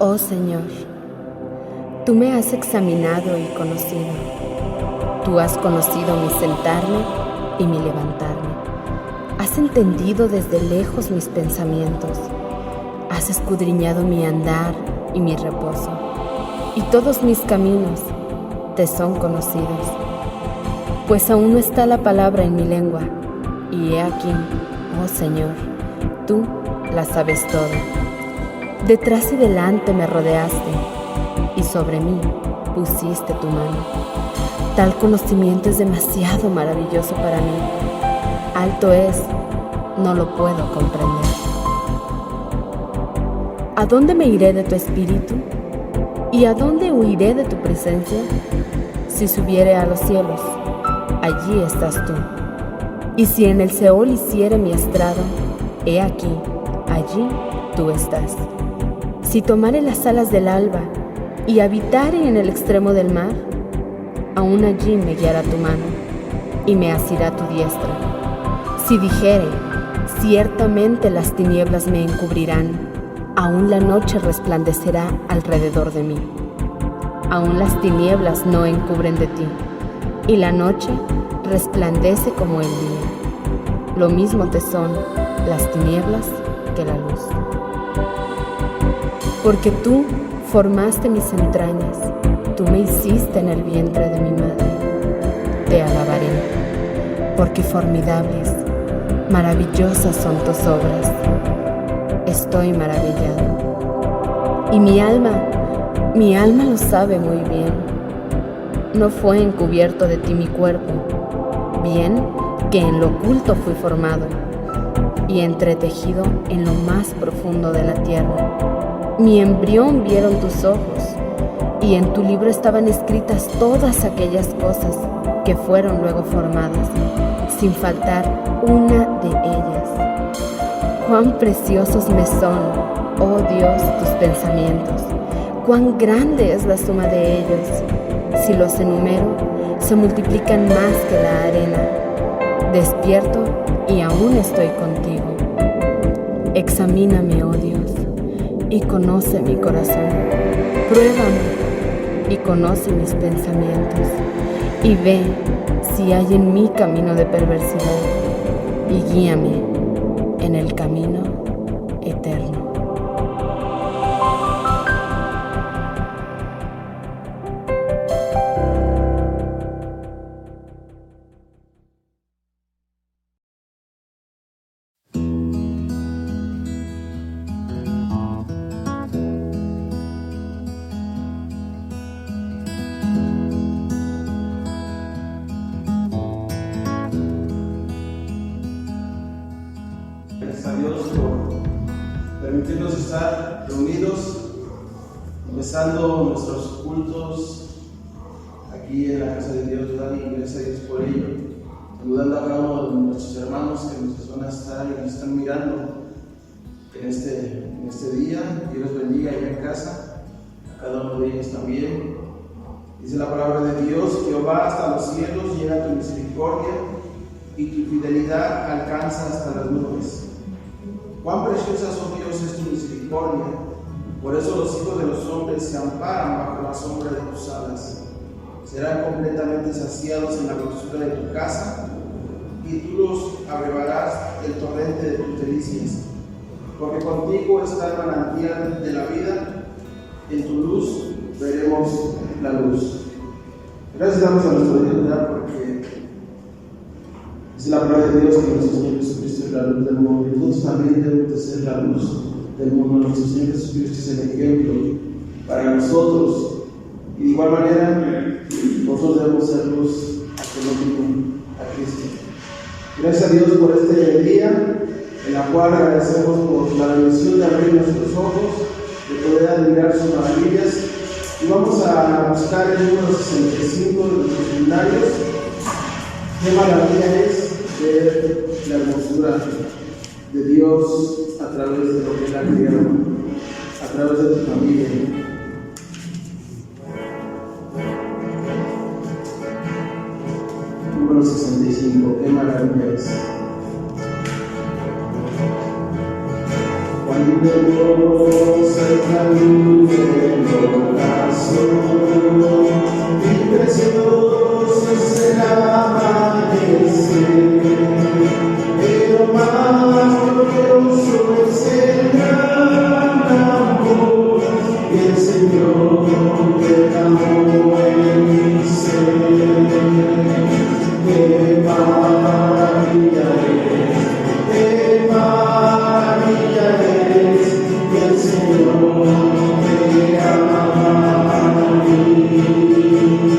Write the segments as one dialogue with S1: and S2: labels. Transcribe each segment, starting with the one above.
S1: Oh Señor, tú me has examinado y conocido. Tú has conocido mi sentarme y mi levantarme. Has entendido desde lejos mis pensamientos. Has escudriñado mi andar y mi reposo. Y todos mis caminos te son conocidos. Pues aún no está la palabra en mi lengua. Y he aquí, oh Señor, tú la sabes todo. Detrás y delante me rodeaste, y sobre mí pusiste tu mano. Tal conocimiento es demasiado maravilloso para mí. Alto es, no lo puedo comprender. ¿A dónde me iré de tu espíritu? ¿Y a dónde huiré de tu presencia? Si subiere a los cielos, allí estás tú. Y si en el Seol hiciere mi estrado, he aquí, allí tú estás. Si tomare las alas del alba y habitare en el extremo del mar, aún allí me guiará tu mano y me asirá tu diestra. Si dijere, ciertamente las tinieblas me encubrirán, aún la noche resplandecerá alrededor de mí. Aún las tinieblas no encubren de ti, y la noche resplandece como el día. Lo mismo te son las tinieblas que la luz. Porque tú formaste mis entrañas, tú me hiciste en el vientre de mi madre. Te alabaré, porque formidables, maravillosas son tus obras. Estoy maravillado. Y mi alma lo sabe muy bien. No fue encubierto de ti mi cuerpo, bien que en lo oculto fui formado y entretejido en lo más profundo de la tierra. Mi embrión vieron tus ojos, y en tu libro estaban escritas todas aquellas cosas que fueron luego formadas, sin faltar una de ellas. Cuán preciosos me son, oh Dios, tus pensamientos, cuán grande es la suma de ellos. Si los enumero, se multiplican más que la arena. Despierto y aún estoy contigo. Examíname, oh Dios, y conoce mi corazón. Pruébame y conoce mis pensamientos, y ve si hay en mí camino de perversidad, y guíame en el camino eterno.
S2: Gracias a Dios por permitirnos estar reunidos, empezando nuestros cultos aquí en la casa de Dios, ¿verdad? Y gracias a Dios por ello. Saludando a cada uno de nuestros hermanos que nos van a estar y nos están mirando en este día. Dios los bendiga allá en casa, a cada uno de ellos también. Dice la palabra de Dios: Jehová hasta los cielos llega tu misericordia, y tu fidelidad alcanza hasta las nubes. Cuán preciosa, oh Dios, es tu misericordia. Por eso los hijos de los hombres se amparan bajo la sombra de tus alas. Serán completamente saciados en la grosura de tu casa, y tú los abrevarás del torrente de tus delicias. Porque contigo está el manantial de la vida, en tu luz veremos la luz. Gracias damos a nuestro Dios, ¿verdad? Porque es la palabra de Dios que nuestro Señor Jesucristo es la luz del mundo. Y nosotros también debemos de ser la luz del mundo. Nuestro Señor Jesucristo es el ejemplo para nosotros. Y de igual manera, nosotros debemos ser luz hacia lo mismo, a Cristo. Gracias a Dios por este día, en la cual agradecemos por la bendición de abrir nuestros ojos, de poder admirar sus maravillas. Y vamos a buscar el número 65 de los seminarios. Qué maravilla es ver la hermosura de Dios a través de lo que Él ha creado, a través de tu familia. Número 65, qué maravilla es. Cuán Candelerosa es la luz del ocaso, y precioso es el amanecer, pero más glorioso es el gran amor que el Señor derramó en mi ser. ¡Qué maravilla es! ¡Qué maravilla es! Que el Señor me ama a mí.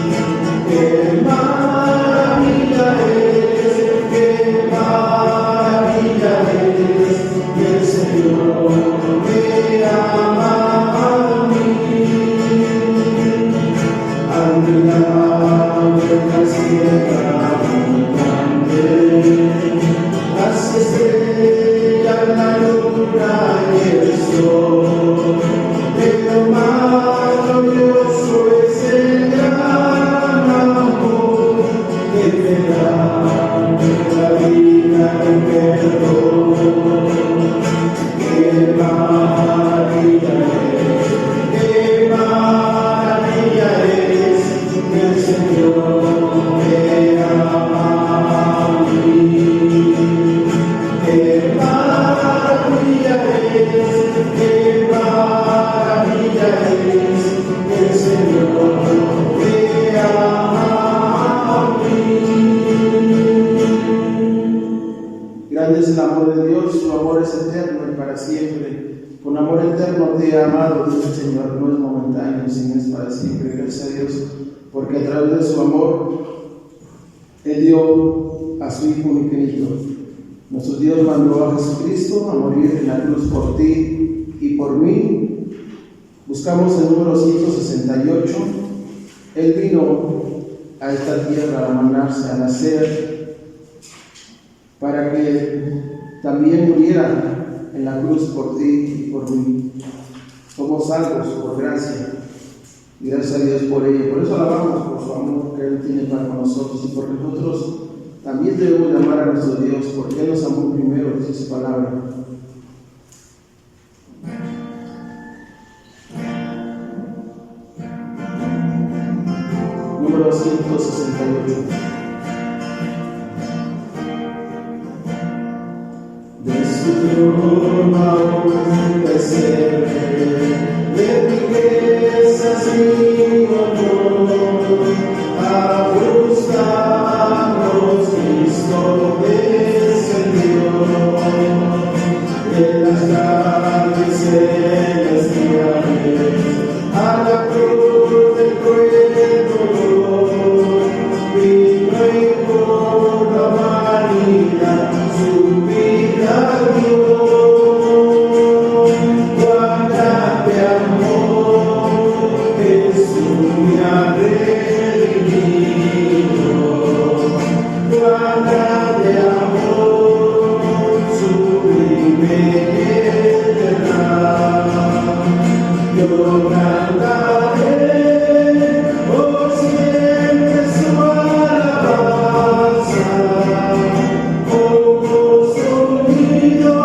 S2: ¡Qué maravilla es! ¡Qué maravilla es! Que el Señor me ama a mí. Admirable la sierra abundante, las estrellas, la luna y el sol, pero más glorioso es el gran amor que me da la vida y perdón. ¡Qué maravilla es! ¡Qué maravilla es! Que el Señor me ama a mí. ¡Qué maravilla es! ¡Qué maravilla es! Que el Señor me ama a mí. Grande es el amor de Dios, su amor es eterno y para siempre. Con amor eterno te he amado, dice el Señor, no es momentáneo, sino es para siempre. Gracias a Dios, porque a través de su amor, Él dio a su Hijo unigénito. Nuestro Dios mandó a Jesucristo a morir en la cruz por ti y por mí. Buscamos el número 168. Él vino a esta tierra a mandarse, a nacer, para que también muriera en la cruz por ti y por mí. Somos salvos por gracia, y gracias a Dios por ello. Por eso alabamos por su amor que Él tiene para con nosotros, y porque nosotros también debemos de amar a nuestro Dios, porque Él nos amó primero, dice su palabra. Número 168. De su trono aún pesebre, de riquezas y honor, a buscarnos Cristo descendió, de las calles celestiales a la cruz del cruel dolor, vino y por la humanidad su vida dio. Cuán grande amor, Jesús me ha redimido. Cuán grande amor, sublime y eterno. Yo cantaré por siempre su alabanza, como sonido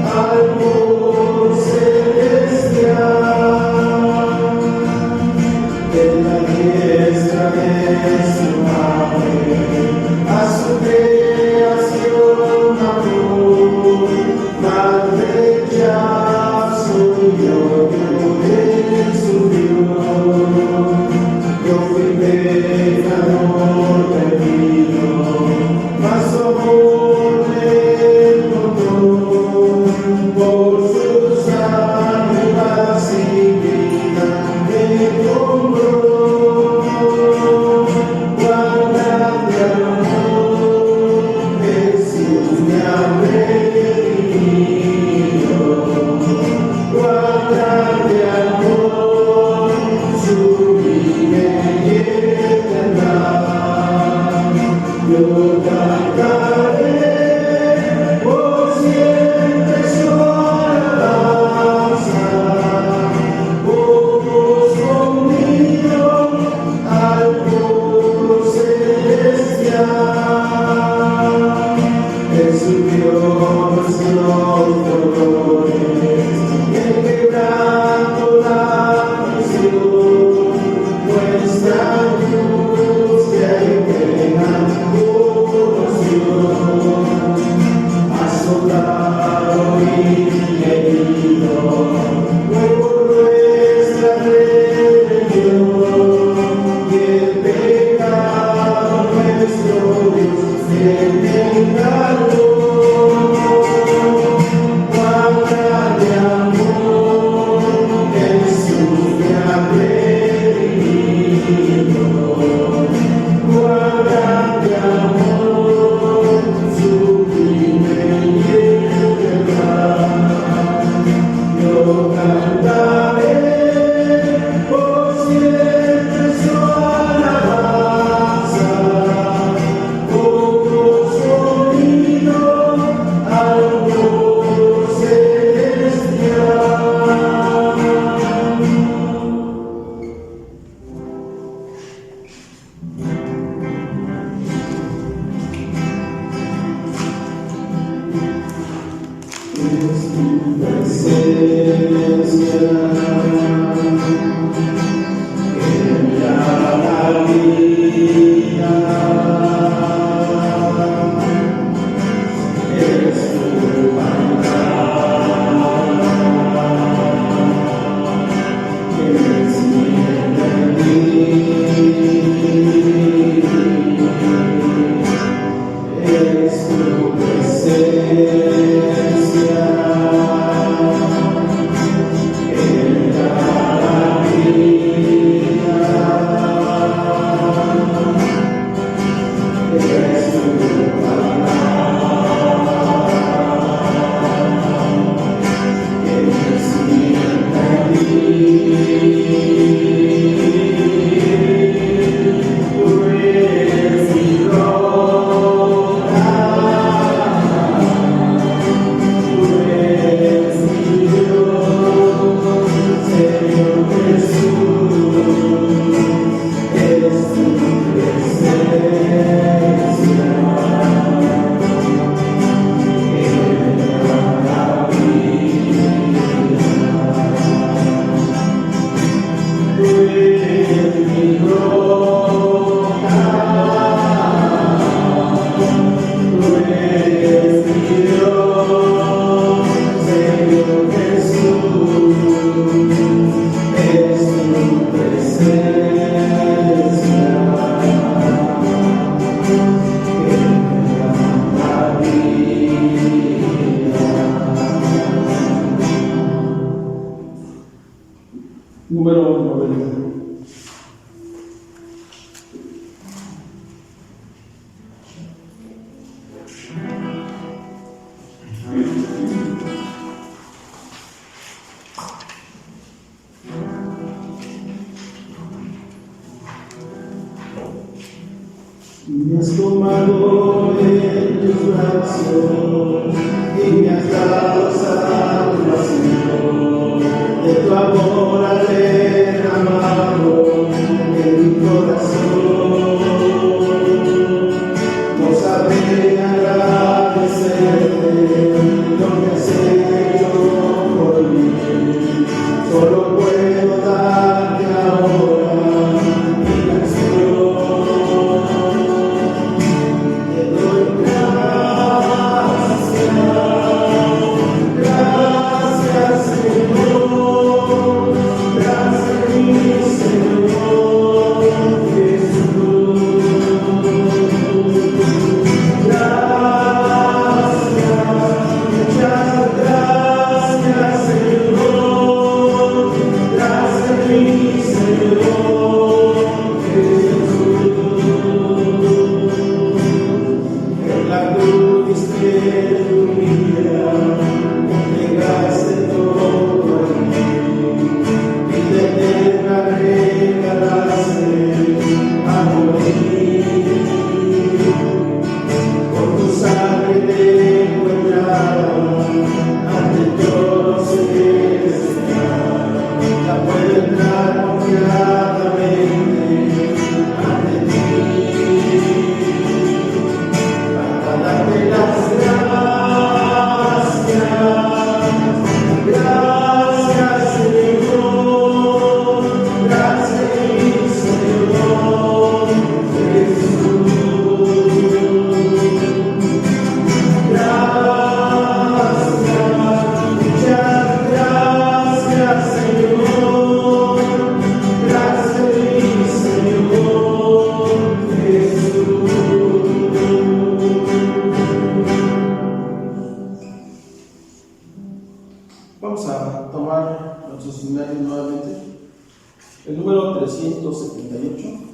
S2: al coro celestial. En la diestra de su madre, a su creación amor, madre ya soy yo, Él subió. Yo fui pecador perdido, mas su amor me encontró, por su sangre paz y vida me compró. Cuán grande amor, Jesús me ha redimido. Cuán grande amor, sublime y eterno. Yo cantaré por siempre su alabanza, como sonido al coro celestial. Él subió los dolores Número 9. Me has tomado en tus brazos y me has dado salvación de tu amor derramado en mi corazón. No sabré agradecerte lo que has hecho por mí, solo puedo darte ahora mi canción. Vamos a tomar nuestros escenarios nuevamente. El número 378.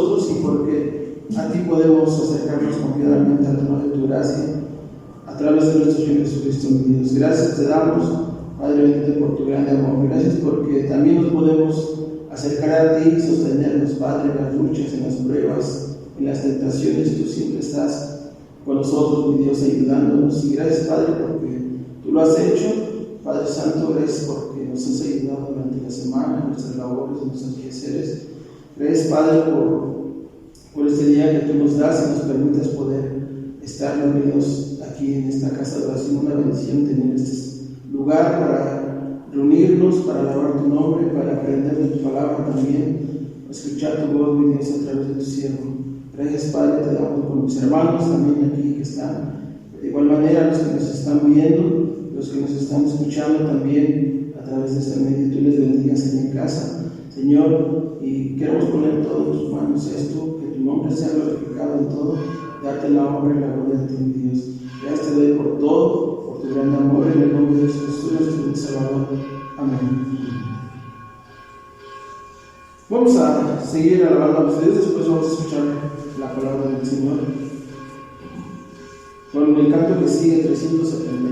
S2: nosotros y porque a ti podemos acercarnos confiadamente al trono de tu gracia a través de nuestro Señor Jesucristo, mi Dios. Gracias te damos, Padre bendito, por tu gran amor. Gracias porque también nos podemos acercar a ti y sostenernos, Padre, en las luchas, en las pruebas, en las tentaciones. Tú siempre estás con nosotros, mi Dios, ayudándonos. Y gracias, Padre, porque tú lo has hecho. Padre Santo, gracias porque nos has ayudado durante la semana, en nuestras labores, en nuestros quehaceres. Gracias, Padre, por este día que tú nos das y nos permitas poder estar reunidos aquí en esta casa de oración. Una bendición tener este lugar para reunirnos, para alabar tu nombre, para aprender de tu palabra también, para escuchar tu voz, mi Dios, a través de tu siervo. Gracias, Padre, te damos por mis hermanos también aquí que están. De igual manera, los que nos están viendo, los que nos están escuchando también a través de este medio, tú les bendigas en casa, Señor, y queremos poner todo en tus manos esto, que tu nombre sea glorificado en todo, darte la honra y la gloria a ti, mi Dios. Gracias te doy por todo, por tu gran amor, en el nombre de Jesús, nuestro Salvador. Amén. Vamos a seguir alabando a ustedes, después vamos a escuchar la palabra del Señor con el canto que sigue, 379.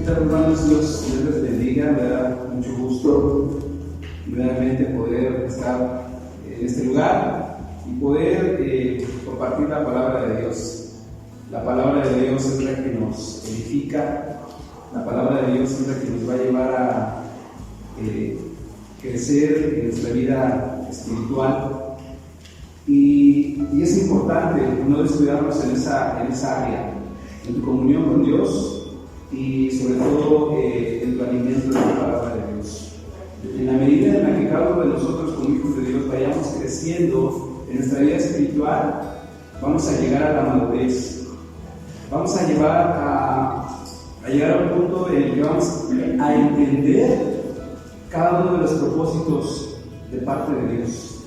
S3: Hermanos, Dios les bendiga. Me da mucho gusto nuevamente poder estar en este lugar y poder compartir la palabra de Dios. La palabra de Dios es la que nos edifica, la palabra de Dios es la que nos va a llevar a crecer en nuestra vida espiritual, y es importante no descuidarnos en esa área, en tu comunión con Dios y sobre todo en tu alimento de la palabra de Dios. En la medida en la que cada uno de nosotros como hijos de Dios vayamos creciendo en nuestra vida espiritual, vamos a llegar a la madurez, vamos a llegar a un punto en el que vamos a entender cada uno de los propósitos de parte de Dios.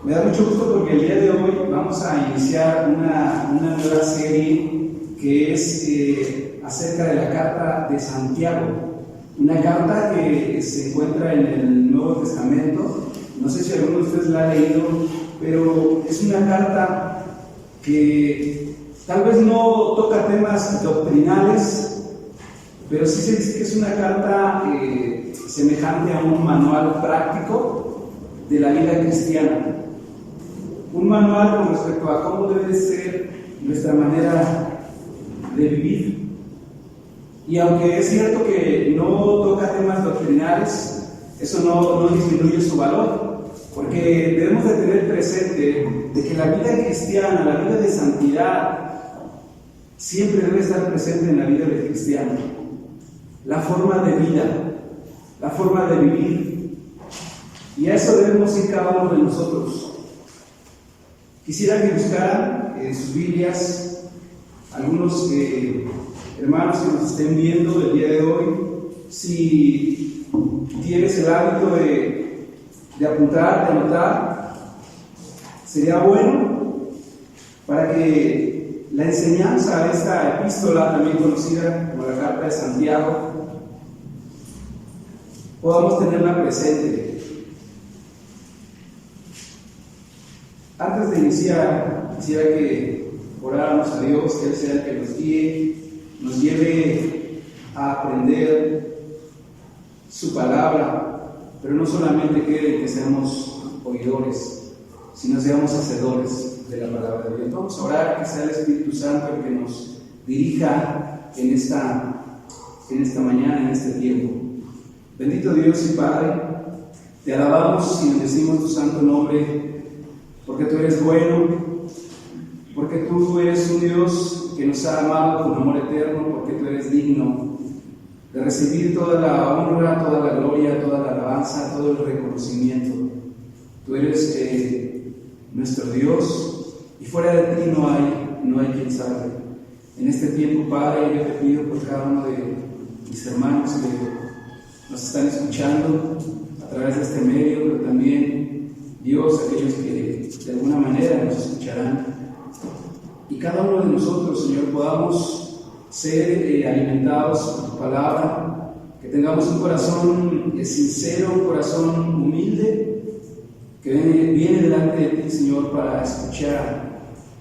S3: Me da mucho gusto porque el día de hoy vamos a iniciar una nueva serie que es acerca de la carta de Santiago, una carta que se encuentra en el Nuevo Testamento. No sé si alguno de ustedes la ha leído, pero es una carta que tal vez no toca temas doctrinales, pero sí se dice que es una carta semejante a un manual práctico de la vida cristiana, un manual con respecto a cómo debe ser nuestra manera de vivir. Y aunque es cierto que no toca temas doctrinales, eso no disminuye su valor, porque debemos de tener presente de que la vida cristiana, la vida de santidad, siempre debe estar presente en la vida del cristiano. la forma de vida, la forma de vivir. Y a eso debemos ir cada uno de nosotros. Quisiera que buscaran en sus Biblias algunos hermanos que nos estén viendo el día de hoy. Si tienes el hábito de apuntar, de anotar, sería bueno para que la enseñanza de esta epístola, también conocida como la Carta de Santiago, podamos tenerla presente. Antes de iniciar, quisiera que oráramos a Dios, que Él sea el que nos guíe, nos lleve a aprender su palabra, pero no solamente quede que seamos oidores, sino seamos hacedores de la palabra de Dios. Vamos a orar, que sea el Espíritu Santo el que nos dirija en esta mañana, en este tiempo. Bendito Dios y Padre, te alabamos y bendecimos tu santo nombre, porque tú eres bueno, porque tú eres un Dios que nos ha amado con amor eterno, porque tú eres digno de recibir toda la honra, toda la gloria, toda la alabanza, todo el reconocimiento. Tú eres nuestro Dios, y fuera de ti no hay quien salve. En este tiempo, Padre, yo te pido por cada uno de mis hermanos que nos están escuchando a través de este medio, pero también, Dios, aquellos que de alguna manera nos escucharán, y cada uno de nosotros, Señor, podamos ser alimentados por tu palabra, que tengamos un corazón sincero, un corazón humilde, que viene delante de ti, Señor, para escuchar,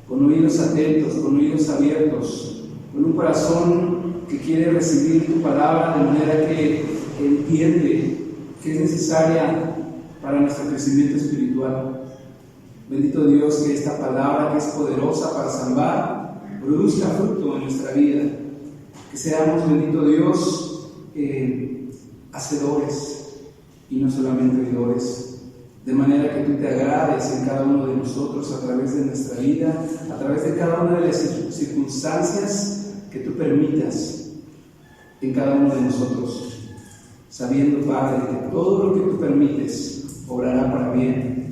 S3: con oídos atentos, con oídos abiertos, con un corazón que quiere recibir tu palabra de manera que entiende que es necesaria para nuestro crecimiento espiritual. Bendito Dios, que esta palabra que es poderosa para salvar produzca fruto en nuestra vida, que seamos, bendito Dios, hacedores y no solamente oidores, de manera que tú te agrades en cada uno de nosotros a través de nuestra vida, a través de cada una de las circunstancias que tú permitas en cada uno de nosotros, sabiendo, Padre, que todo lo que tú permites obrará para bien.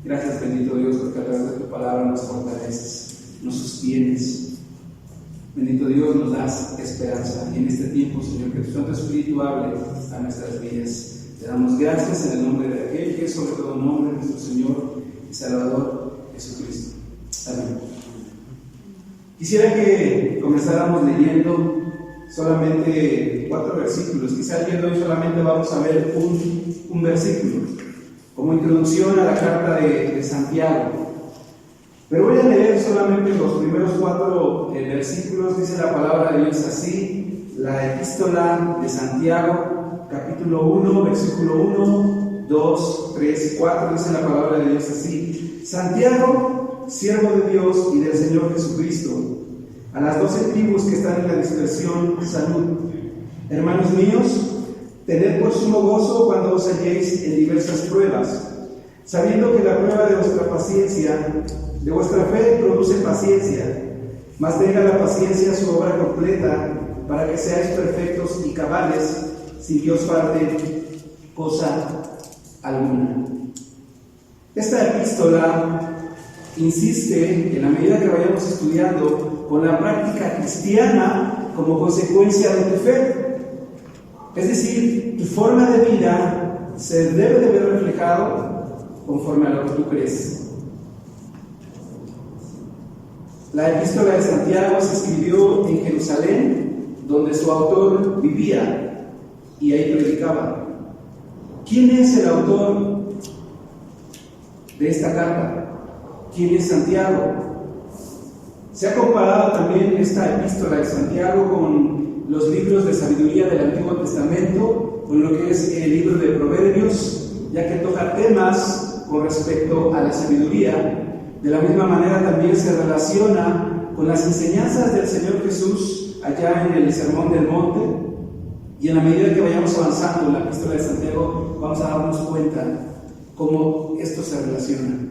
S3: Gracias, bendito Dios, porque a través de tu palabra nos fortaleces, nos sostienes. Bendito Dios, nos das esperanza. Y en este tiempo, Señor, que tu Santo Espíritu hable a nuestras vidas. Te damos gracias en el nombre de aquel que es sobre todo nombre, nuestro Señor y Salvador Jesucristo. Amén. Quisiera que comenzáramos leyendo solamente 4 versículos. Quizá el día de hoy solamente vamos a ver un versículo como introducción a la carta de Santiago. Pero voy a leer solamente los primeros 4 versículos. Dice la palabra de Dios así: la epístola de Santiago, capítulo 1, versículo 1, 2, 3 y 4. Dice la palabra de Dios así: Santiago, siervo de Dios y del Señor Jesucristo, a las 12 tribus que están en la dispersión, salud. Hermanos míos, tened por sumo gozo cuando os halléis en diversas pruebas, sabiendo que la prueba de vuestra paciencia, de vuestra fe, produce paciencia, mas tenga la paciencia su obra completa, para que seáis perfectos y cabales, sin que os falte cosa alguna. Esta epístola insiste, en la medida que vayamos estudiando, con la práctica cristiana como consecuencia de tu fe. Es decir, tu forma de vida se debe de ver reflejado conforme a lo que tú crees. La epístola de Santiago se escribió en Jerusalén, donde su autor vivía y ahí predicaba. ¿Quién es el autor de esta carta? ¿Quién es Santiago? Se ha comparado también esta epístola de Santiago con los libros de sabiduría del Antiguo Testamento, con lo que es el libro de Proverbios, ya que toca temas con respecto a la sabiduría. De la misma manera también se relaciona con las enseñanzas del Señor Jesús allá en el Sermón del Monte, y en la medida que vayamos avanzando en la epístola de Santiago vamos a darnos cuenta cómo esto se relaciona.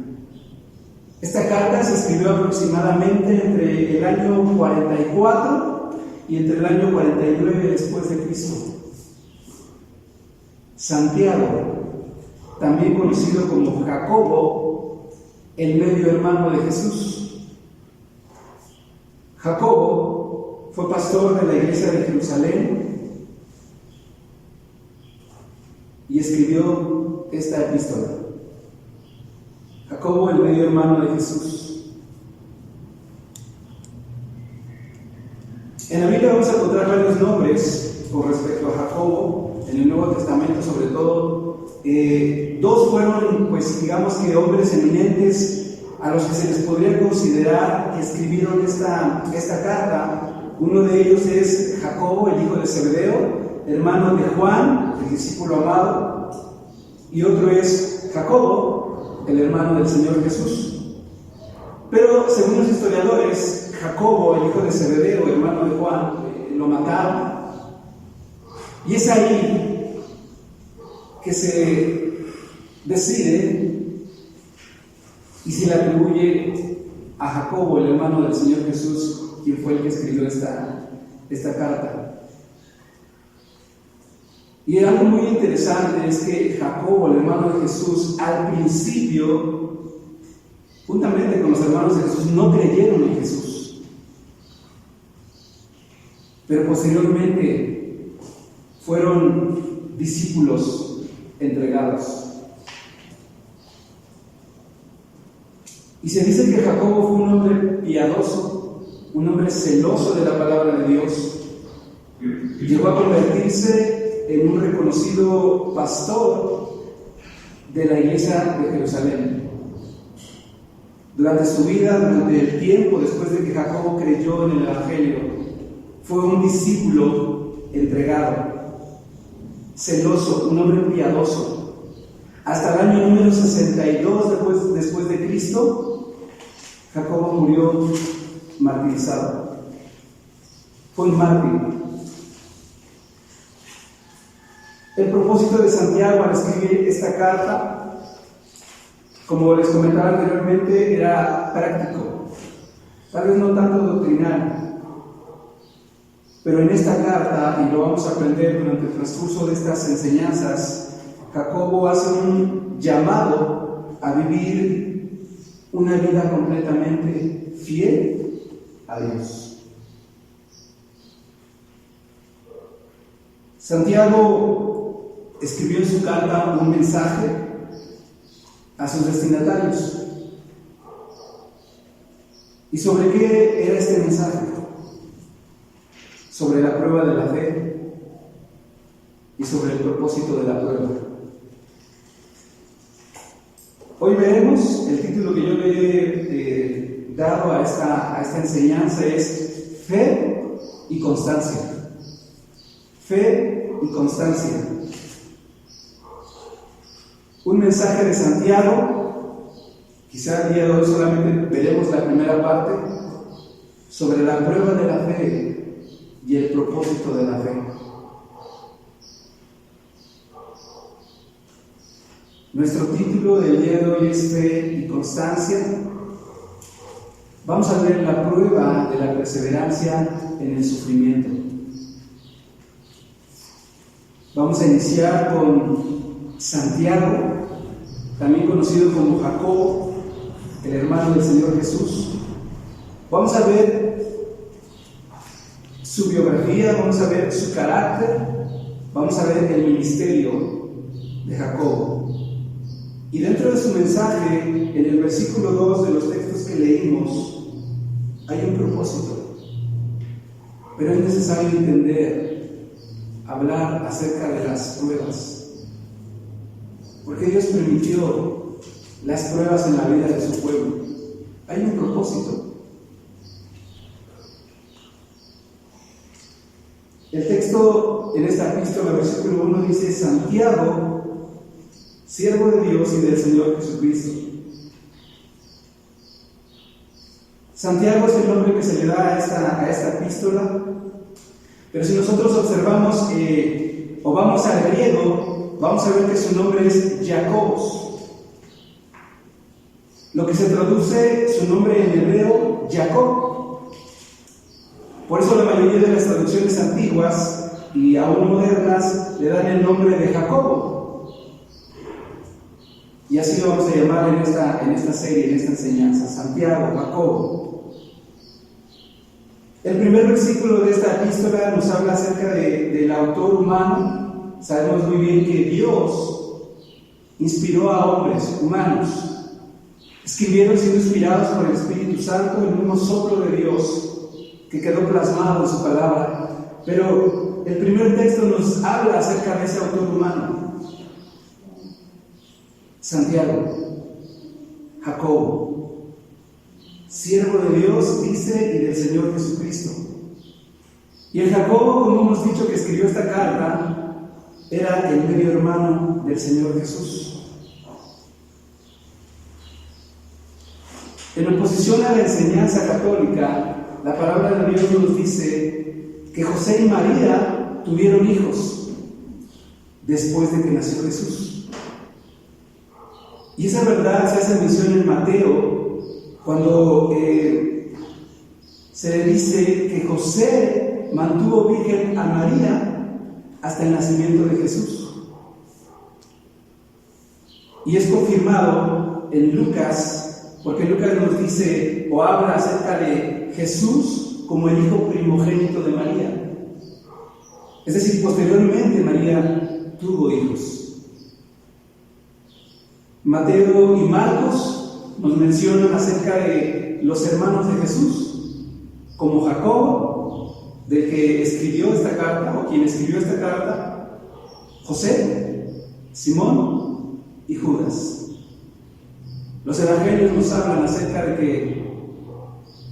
S3: Esta carta se escribió aproximadamente entre el año 44 y entre el año 49 después de Cristo. Santiago, también conocido como Jacobo, el medio hermano de Jesús. Jacobo fue pastor de la iglesia de Jerusalén y escribió esta epístola. Jacobo, el medio hermano de Jesús. En la Biblia vamos a encontrar varios nombres con respecto a Jacobo, en el Nuevo Testamento sobre todo. Dos fueron, pues digamos que hombres eminentes a los que se les podría considerar que escribieron esta carta. Uno de ellos es Jacobo, el hijo de Zebedeo, hermano de Juan, el discípulo amado, y otro es Jacobo, el hermano del Señor Jesús. Pero según los historiadores, Jacobo, el hijo de Zebedeo, hermano de Juan, lo mataron. Y es ahí que se decide y se le atribuye a Jacobo, el hermano del Señor Jesús, quien fue el que escribió esta carta. Y algo muy interesante es que Jacobo, el hermano de Jesús, al principio, juntamente con los hermanos de Jesús, no creyeron en Jesús. Pero posteriormente fueron discípulos entregados. Y se dice que Jacobo fue un hombre piadoso, un hombre celoso de la palabra de Dios. Llegó a convertirse en un reconocido pastor de la iglesia de Jerusalén. Durante su vida, durante el tiempo después de que Jacobo creyó en el Evangelio, fue un discípulo entregado, celoso, un hombre piadoso. Hasta el año número 62 después de Cristo, Jacobo murió martirizado. Fue un mártir. El propósito de Santiago al escribir esta carta, como les comentaba anteriormente, era práctico, tal vez no tanto doctrinal, pero en esta carta, y lo vamos a aprender durante el transcurso de estas enseñanzas, Jacobo hace un llamado a vivir una vida completamente fiel a Dios. Santiago escribió en su carta un mensaje a sus destinatarios. ¿Y sobre qué era este mensaje? Sobre la prueba de la fe y sobre el propósito de la prueba. Hoy veremos, el título que yo le he dado a esta enseñanza es Fe y Constancia. Fe y constancia. Un mensaje de Santiago, quizá el día de hoy solamente veremos la primera parte, sobre la prueba de la fe y el propósito de la fe. Nuestro título del día de hoy es Fe y Constancia. Vamos a ver la prueba de la perseverancia en el sufrimiento. Vamos a iniciar con Santiago, también conocido como Jacobo, el hermano del Señor Jesús. Vamos a ver su biografía, vamos a ver su carácter, vamos a ver el ministerio de Jacobo. Y dentro de su mensaje, en el versículo 2 de los textos que leímos, hay un propósito. Pero es necesario entender, hablar acerca de las pruebas. Porque Dios permitió las pruebas en la vida de su pueblo. Hay un propósito. El texto en esta epístola, versículo 1, dice: Santiago, siervo de Dios y del Señor Jesucristo. Santiago es el nombre que se le da a esta epístola, pero si nosotros observamos o vamos al griego, vamos a ver que su nombre es Jacobos. Lo que se traduce su nombre en hebreo, Jacob. Por eso la mayoría de las traducciones antiguas y aún modernas le dan el nombre de Jacobo. Y así lo vamos a llamar en esta serie, en esta enseñanza, Santiago, Jacobo. El primer versículo de esta epístola nos habla acerca del autor humano. Sabemos muy bien que Dios inspiró a hombres humanos. Escribieron siendo inspirados por el Espíritu Santo, el mismo soplo de Dios que quedó plasmado en su palabra. Pero el primer texto nos habla acerca de ese autor humano. Santiago, Jacobo, siervo de Dios, dice, y del Señor Jesucristo. Y el Jacobo, como hemos dicho, que escribió esta carta, era el medio hermano del Señor Jesús. En oposición a la enseñanza católica, la palabra de Dios nos dice que José y María tuvieron hijos después de que nació Jesús. Y esa verdad se hace mención en Mateo, cuando se le dice que José mantuvo virgen a María hasta el nacimiento de Jesús. Y es confirmado en Lucas, porque Lucas nos dice o habla acerca de Jesús como el hijo primogénito de María. Es decir, posteriormente María tuvo hijos. Mateo y Marcos nos mencionan acerca de los hermanos de Jesús, como Jacobo, del que escribió esta carta, o quien escribió esta carta, José, Simón y Judas. Los evangelios nos hablan acerca de que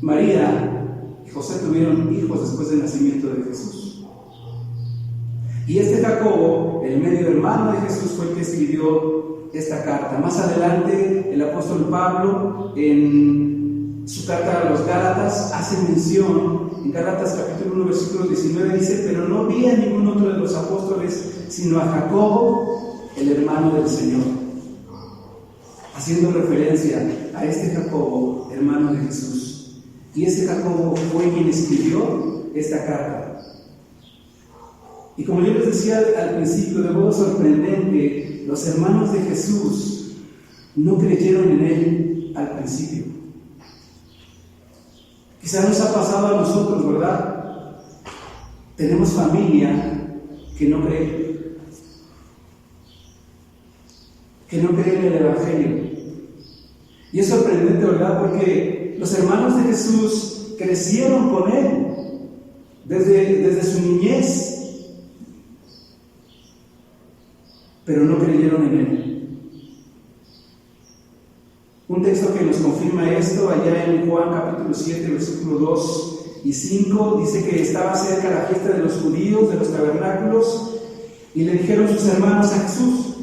S3: María y José tuvieron hijos después del nacimiento de Jesús. Y este Jacobo, el medio hermano de Jesús, fue el que escribió esta carta. Más adelante, el apóstol Pablo, en su carta a los Gálatas, hace mención, en Gálatas capítulo 1, versículo 19, dice: pero no vi a ningún otro de los apóstoles, sino a Jacobo, el hermano del Señor. Haciendo referencia a este Jacobo, hermano de Jesús. Y ese Jacobo fue quien escribió esta carta. Y como yo les decía al principio, de modo sorprendente, los hermanos de Jesús no creyeron en él al principio. Quizá nos ha pasado a nosotros, ¿verdad? Tenemos familia que no cree en el Evangelio. Y es sorprendente, ¿verdad? Porque los hermanos de Jesús crecieron con él desde su niñez, pero no creyeron en él. Un texto que nos confirma esto, allá en Juan capítulo 7, versículo 2 y 5, dice que estaba cerca la fiesta de los judíos, de los tabernáculos, y le dijeron sus hermanos a Jesús: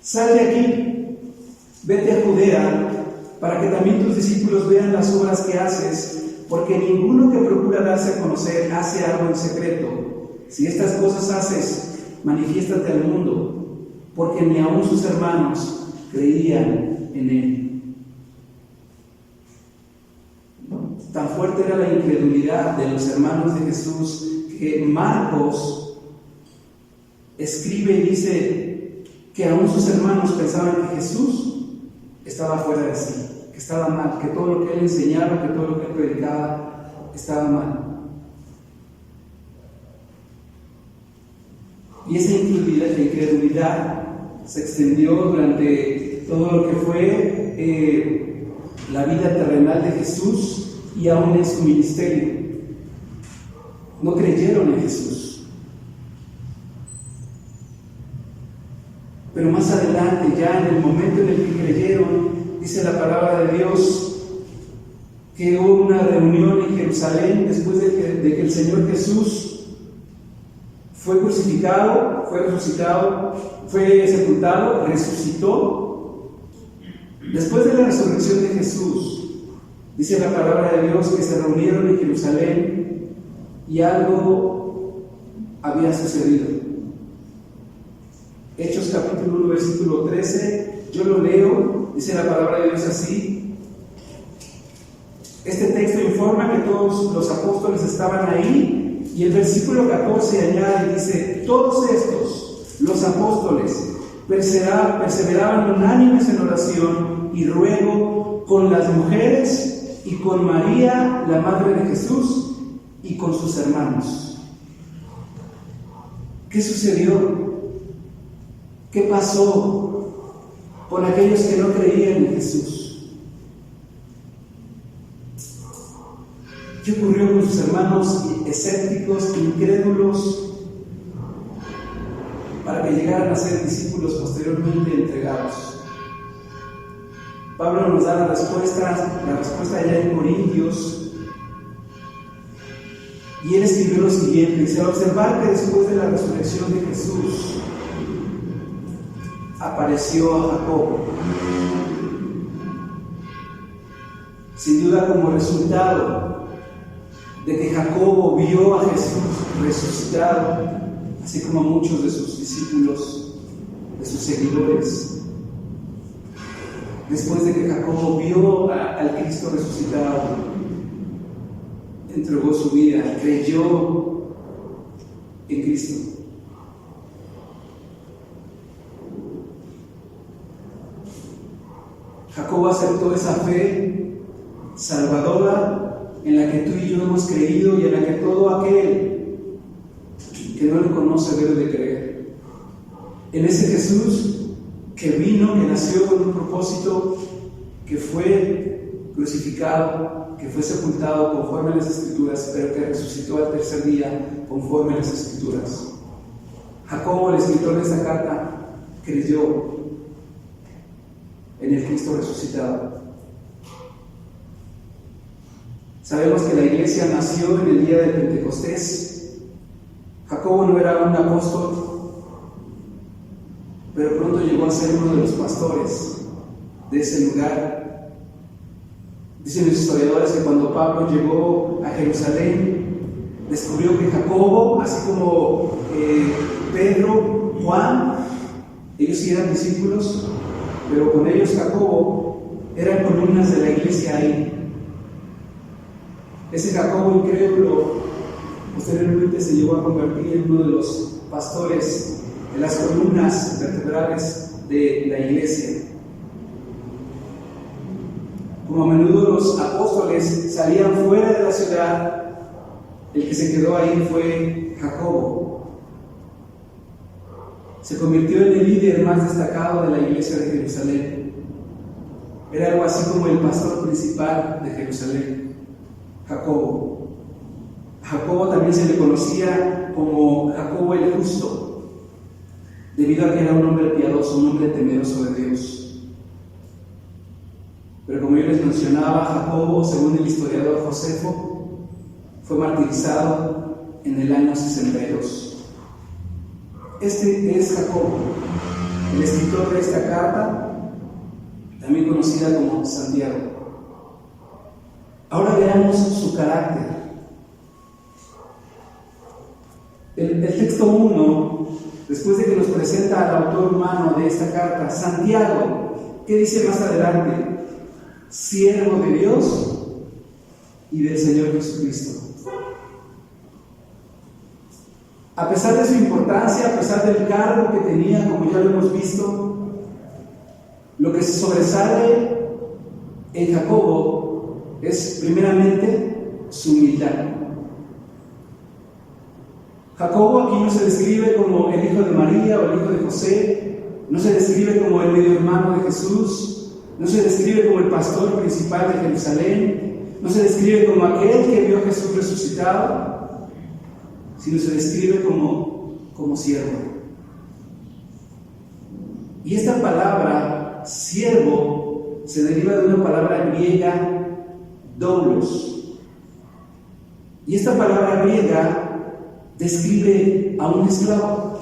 S3: sal de aquí, vete a Judea, para que también tus discípulos vean las obras que haces, porque ninguno que procura darse a conocer hace algo en secreto. Si estas cosas haces, manifiéstate al mundo, porque ni aun sus hermanos creían en él. Tan fuerte era la incredulidad de los hermanos de Jesús que Marcos escribe y dice que aún sus hermanos pensaban que Jesús estaba fuera de sí, que estaba mal, que todo lo que él enseñaba, que todo lo que él predicaba estaba mal. Y esa incredulidad se extendió durante todo lo que fue la vida terrenal de Jesús y aún en su ministerio. No creyeron en Jesús. Pero más adelante, ya en el momento en el que creyeron, dice la palabra de Dios que hubo una reunión en Jerusalén después de que el Señor Jesús fue crucificado, fue resucitado, fue sepultado, resucitó. Después de la resurrección de Jesús, dice la palabra de Dios que se reunieron en Jerusalén y algo había sucedido. Hechos capítulo 1, versículo 13, yo lo leo, dice la palabra de Dios así. Este texto informa que todos los apóstoles estaban ahí, y el versículo 14 añade y dice: todos estos, los apóstoles, perseveraban unánimes en oración y ruego con las mujeres y con María, la madre de Jesús, y con sus hermanos. ¿Qué sucedió? ¿Qué pasó con aquellos que no creían en Jesús? ¿Qué ocurrió con sus hermanos escépticos, incrédulos, para que llegaran a ser discípulos posteriormente entregados? Pablo nos da la respuesta allá en Corintios, y él escribió lo siguiente: dice: al observar que después de la resurrección de Jesús apareció a Jacobo, sin duda como resultado de que Jacobo vio a Jesús resucitado, así como muchos de sus discípulos, de sus seguidores. Después de que Jacobo vio al Cristo resucitado, entregó su vida, creyó en Cristo. Jacobo aceptó esa fe salvadora en la que tú y yo hemos creído y en la que todo aquel que no le conoce debe de creer. En ese Jesús que vino, que nació con un propósito, que fue crucificado, que fue sepultado conforme a las Escrituras, pero que resucitó al tercer día conforme a las Escrituras. Jacobo, el escritor de esta carta, creyó en el Cristo resucitado. Sabemos que la iglesia nació en el día de Pentecostés. Jacobo no era un apóstol, pero pronto llegó a ser uno de los pastores de ese lugar. Dicen los historiadores que cuando Pablo llegó a Jerusalén, descubrió que Jacobo, así como Pedro, Juan, ellos sí eran discípulos, pero con ellos Jacobo eran columnas de la iglesia ahí. Ese Jacobo incrédulo posteriormente se llegó a convertir en uno de los pastores de las columnas vertebrales de la iglesia. Como a menudo los apóstoles salían fuera de la ciudad, el que se quedó ahí fue Jacobo. Se convirtió en el líder más destacado de la iglesia de Jerusalén. Era algo así como el pastor principal de Jerusalén, Jacobo. A Jacobo también se le conocía como Jacobo el Justo, debido a que era un hombre piadoso, un hombre temeroso de Dios. Pero como yo les mencionaba, Jacobo, según el historiador Josefo, fue martirizado en el año 62. Este es Jacobo, el escritor de esta carta, también conocida como Santiago. Ahora veamos su carácter. El texto 1, después de que nos presenta al autor humano de esta carta, Santiago, ¿qué dice más adelante? Siervo de Dios y del Señor Jesucristo. A pesar de su importancia, a pesar del cargo que tenía, como ya lo hemos visto, lo que se sobresale en Jacobo es primeramente su humildad. Jacobo aquí no se describe como el hijo de María o el hijo de José, no se describe como el medio hermano de Jesús, no se describe como el pastor principal de Jerusalén, no se describe como aquel que vio a Jesús resucitado, sino se describe como siervo. Y esta palabra, siervo, se deriva de una palabra griega, doulos. Y esta palabra griega describe a un esclavo.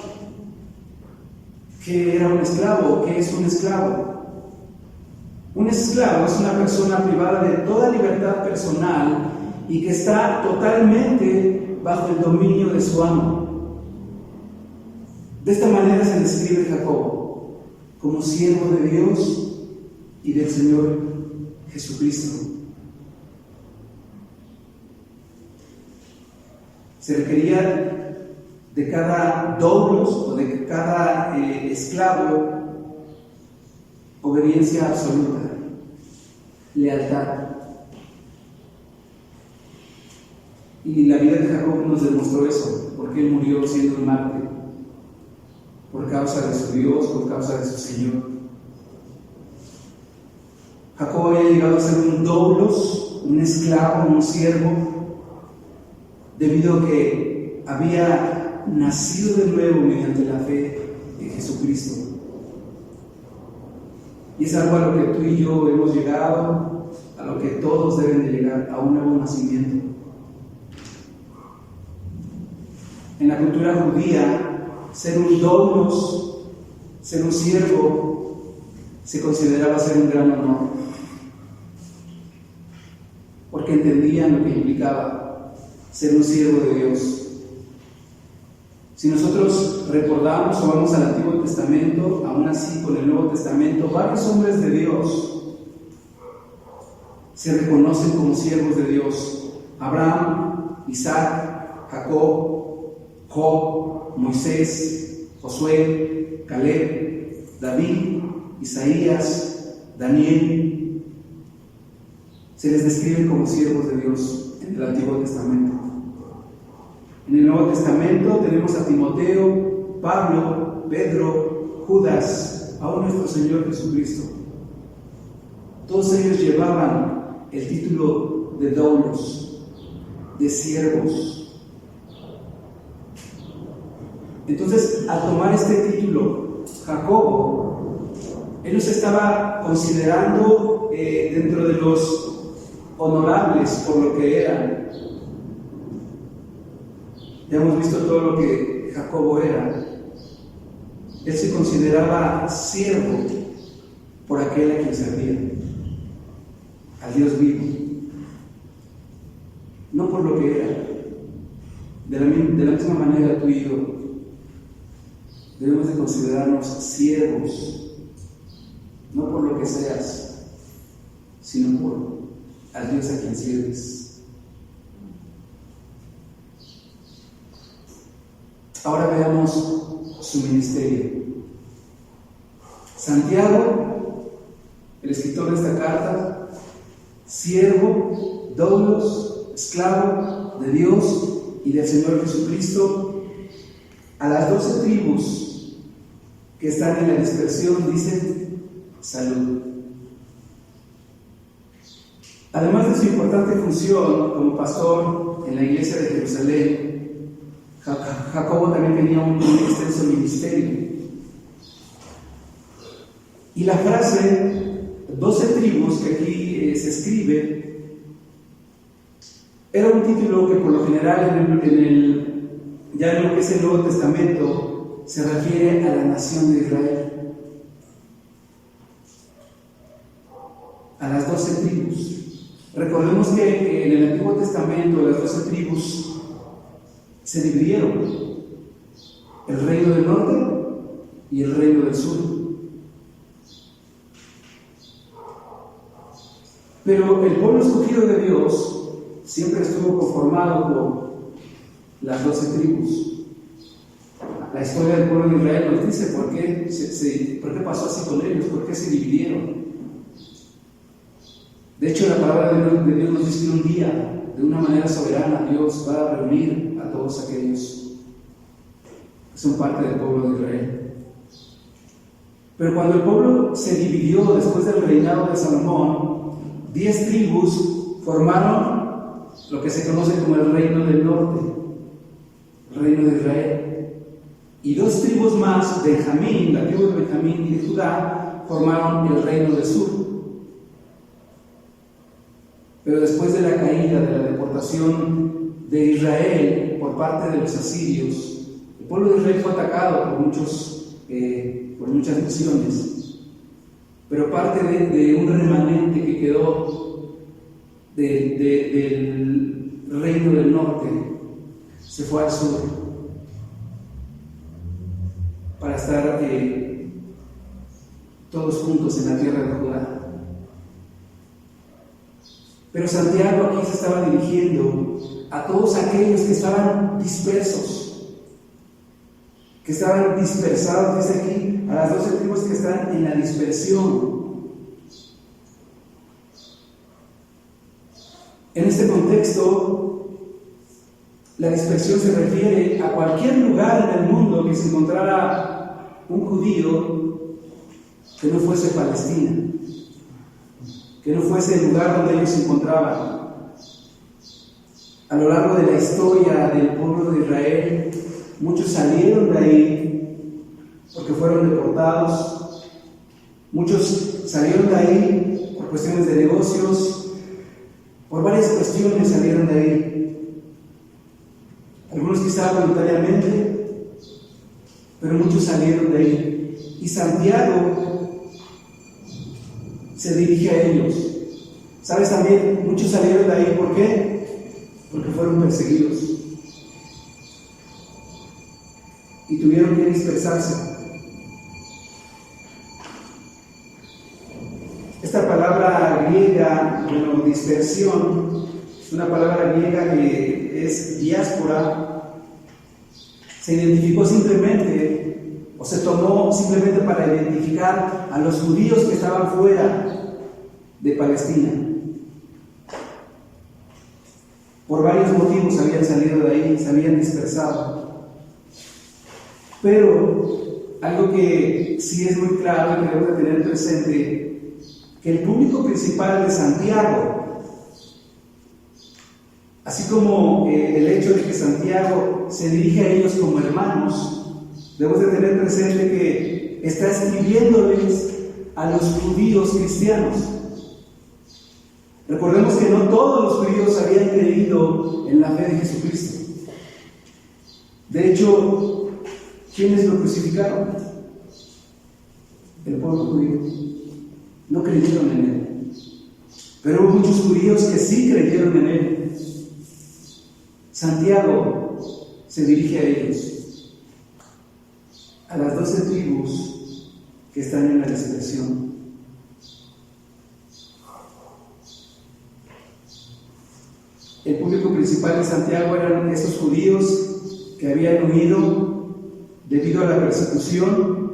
S3: ¿Qué era un esclavo? ¿Qué es un esclavo? Un esclavo es una persona privada de toda libertad personal y que está totalmente bajo el dominio de su amo. De esta manera se describe Jacobo, como siervo de Dios y del Señor Jesucristo. Se requería de cada doulos o de cada esclavo obediencia absoluta, lealtad. Y la vida de Jacob nos demostró eso, porque él murió siendo un mártir, por causa de su Dios, por causa de su Señor. Jacob había llegado a ser un doulos, un esclavo, un siervo, debido a que había nacido de nuevo mediante la fe en Jesucristo. Y es algo a lo que tú y yo hemos llegado, a lo que todos deben de llegar, a un nuevo nacimiento. En la cultura judía, ser un doulos, ser un siervo, se consideraba ser un gran honor, porque entendían lo que implicaba ser un siervo de Dios. Si nosotros recordamos o vamos al Antiguo Testamento, aún así con el Nuevo Testamento, varios hombres de Dios se reconocen como siervos de Dios. Abraham, Isaac, Jacob, Job, Moisés, Josué, Caleb, David, Isaías, Daniel. Se les describe como siervos de Dios en el Antiguo Testamento. En el Nuevo Testamento tenemos a Timoteo, Pablo, Pedro, Judas, aún nuestro Señor Jesucristo. Todos ellos llevaban el título de doulos, de siervos. Entonces, al tomar este título, Jacobo, él los estaba considerando dentro de los honorables por lo que eran. Ya hemos visto todo lo que Jacobo era. Él se consideraba siervo por aquel a quien servía, al Dios vivo, no por lo que era. De la misma manera tú y yo debemos de considerarnos siervos, no por lo que seas, sino por al Dios a quien sirves. Ahora veamos su ministerio. Santiago, el escritor de esta carta, siervo, doulos, esclavo de Dios y del Señor Jesucristo, a las 12 tribus que están en la dispersión dice salud. Además de su importante función como pastor en la iglesia de Jerusalén, Jacobo también tenía un extenso ministerio. Y la frase 12 tribus que aquí se escribe era un título que por lo general ya en lo que es el Nuevo Testamento se refiere a la nación de Israel, a las 12 tribus. Recordemos que en el Antiguo Testamento las 12 tribus se dividieron: el reino del norte y el reino del sur. Pero el pueblo escogido de Dios siempre estuvo conformado por las 12 tribus. La historia del pueblo de Israel nos dice por qué pasó así con ellos, por qué se dividieron. De hecho, la palabra de Dios nos dice que un día, de una manera soberana, Dios va a reunir a todos aquellos que son parte del pueblo de Israel. Pero cuando el pueblo se dividió después del reinado de Salomón, 10 tribus formaron lo que se conoce como el reino del norte, el reino de Israel. Y 2 tribus más, Benjamín, la tribu de Benjamín y de Judá, formaron el reino del sur. Pero después de la caída, de la deportación de Israel por parte de los asirios, el pueblo de Israel fue atacado por muchas naciones. Pero parte de un remanente que quedó del reino del norte se fue al sur para estar todos juntos en la tierra de Judá. Pero Santiago aquí se estaba dirigiendo a todos aquellos que estaban dispersos, que estaban dispersados, dice aquí, a las 12 tribus que están en la dispersión. En este contexto, la dispersión se refiere a cualquier lugar en el mundo que se encontrara un judío que no fuese Palestina, que no fuese el lugar donde ellos se encontraban. A lo largo de la historia del pueblo de Israel, muchos salieron de ahí porque fueron deportados, muchos salieron de ahí por cuestiones de negocios, por varias cuestiones salieron de ahí. Algunos quizá voluntariamente, pero muchos salieron de ahí. Y Santiago se dirige a ellos. ¿Sabes también? Muchos salieron de ahí, ¿por qué? Porque fueron perseguidos y tuvieron que dispersarse. Esta palabra griega, dispersión, es una palabra griega que es diáspora. Se identificó simplemente, o se tomó simplemente para identificar a los judíos que estaban fuera de Palestina. Por varios motivos habían salido de ahí, se habían dispersado. Pero algo que sí es muy claro y que debemos de tener presente, que el público principal de Santiago, así como el hecho de que Santiago se dirige a ellos como hermanos, debemos de tener presente que está escribiéndoles a los judíos cristianos. Recordemos que no todos los judíos habían creído en la fe de Jesucristo. De hecho, ¿quiénes lo crucificaron? El pueblo judío. No creyeron en él. Pero hubo muchos judíos que sí creyeron en él. Santiago se dirige a ellos, a las 12 tribus que están en la dispersión. El público principal de Santiago eran esos judíos que habían huido debido a la persecución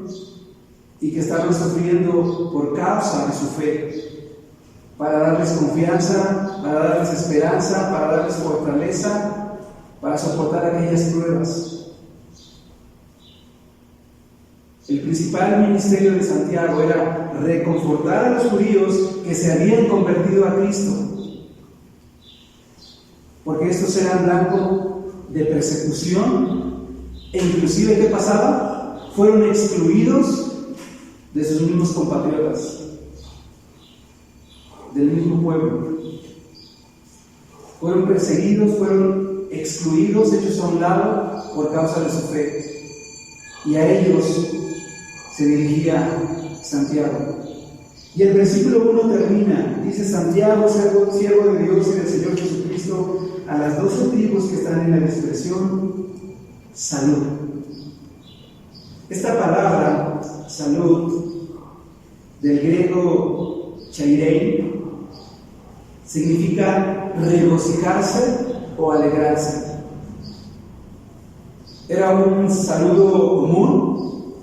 S3: y que estaban sufriendo por causa de su fe, para darles confianza, para darles esperanza, para darles fortaleza, para soportar aquellas pruebas. El principal ministerio de Santiago era reconfortar a los judíos que se habían convertido a Cristo, porque estos eran blanco de persecución e inclusive, ¿qué pasaba? Fueron excluidos de sus mismos compatriotas, del mismo pueblo. Fueron perseguidos, fueron excluidos, hechos a un lado por causa de su fe. Y a ellos se dirigía Santiago. Y el versículo 1 termina, dice: Santiago, siervo de Dios y del Señor Jesucristo, a las 12 tribus que están en la dispersión, salud. Esta palabra, salud, del griego chairein, significa regocijarse o alegrarse. Era un saludo común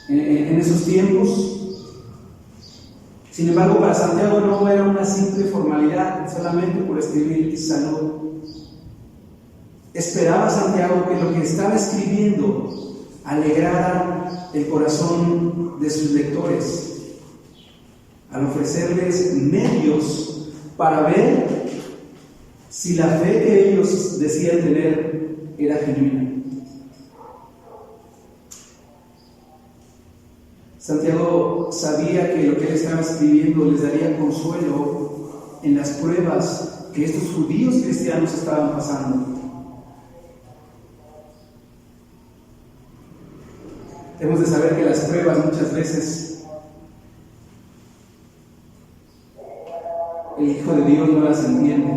S3: en esos tiempos. Sin embargo, para Santiago no era una simple formalidad, solamente por escribir salud. Esperaba Santiago que lo que estaba escribiendo alegrara el corazón de sus lectores, al ofrecerles medios para ver si la fe que ellos decían tener era genuina. Santiago sabía que lo que él estaba escribiendo les daría consuelo en las pruebas que estos judíos cristianos estaban pasando. Debemos de saber que las pruebas muchas veces el Hijo de Dios no las entiende.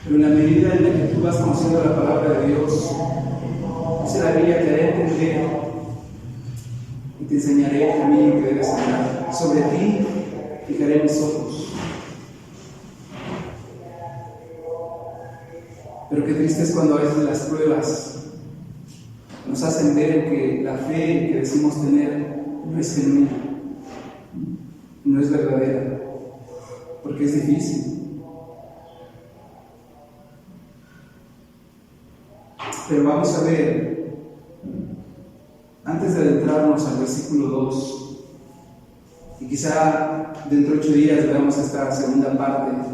S3: Pero en la medida en la que tú vas conociendo la palabra de Dios, dice la Biblia que haré entender y te enseñaré el camino que debes andar. Sobre ti fijaré mis ojos. Pero qué triste es cuando a veces las pruebas nos hacen ver que la fe que decimos tener no es genuina, no es verdadera, porque es difícil. Pero vamos a ver, antes de adentrarnos al versículo 2, y quizá dentro de 8 días veamos esta segunda parte,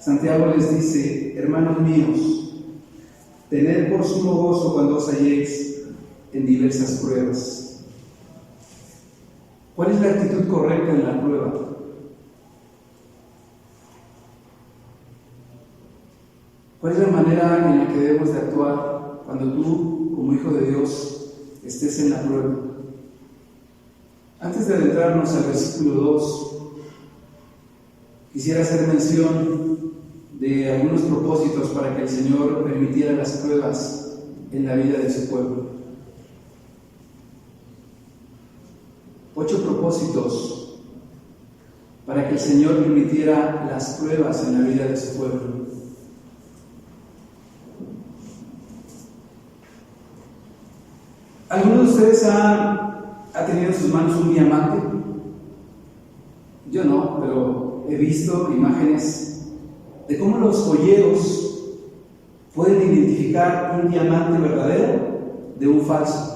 S3: Santiago les dice: hermanos míos, tened por sumo gozo cuando os halléis en diversas pruebas. ¿Cuál es la actitud correcta en la prueba? ¿Cuál es la manera en la que debemos de actuar cuando tú, como hijo de Dios, estés en la prueba? Antes de adentrarnos al versículo 2, quisiera hacer mención de algunos propósitos para que el Señor permitiera las pruebas en la vida de su pueblo. 8 propósitos para que el Señor permitiera las pruebas en la vida de su pueblo. ¿Alguno de ustedes ha tenido en sus manos un diamante? Yo no, pero he visto imágenes de cómo los joyeros pueden identificar un diamante verdadero de un falso.